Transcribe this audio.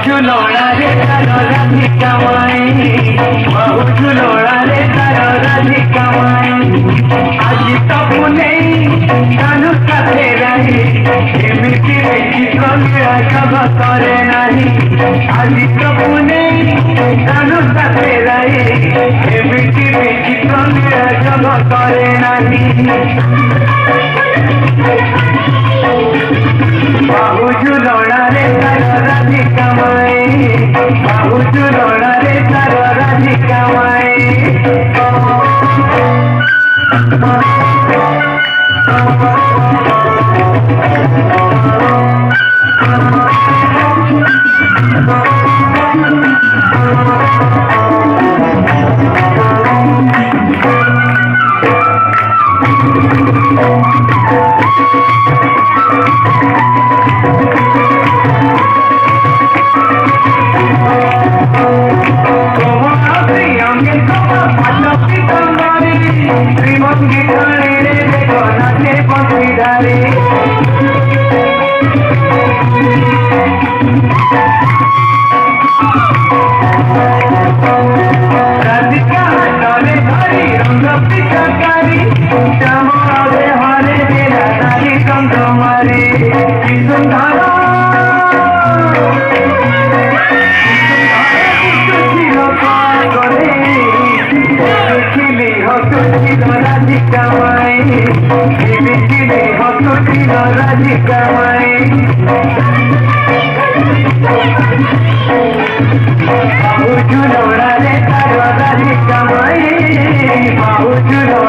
झुलोड़ा रे तारो राधिका माई, बहु झुलोड़ा रे तारो राधिका माई। आज तो पुणे कानू काथे रही एमिति चित्र लीला जब करे नहीं। आज तो पुणे कानू काथे रही एमिति चित्र लीला जब करे नहीं। बहु झुलोड़ा रे तारो राधिका माई, बहु झुलोड़ा रे तारो राधिका माई। राधिका माई, राधिका माई। बहु झुलोड़ा रे तारो राधिका माई, बहु झुलोड़ा।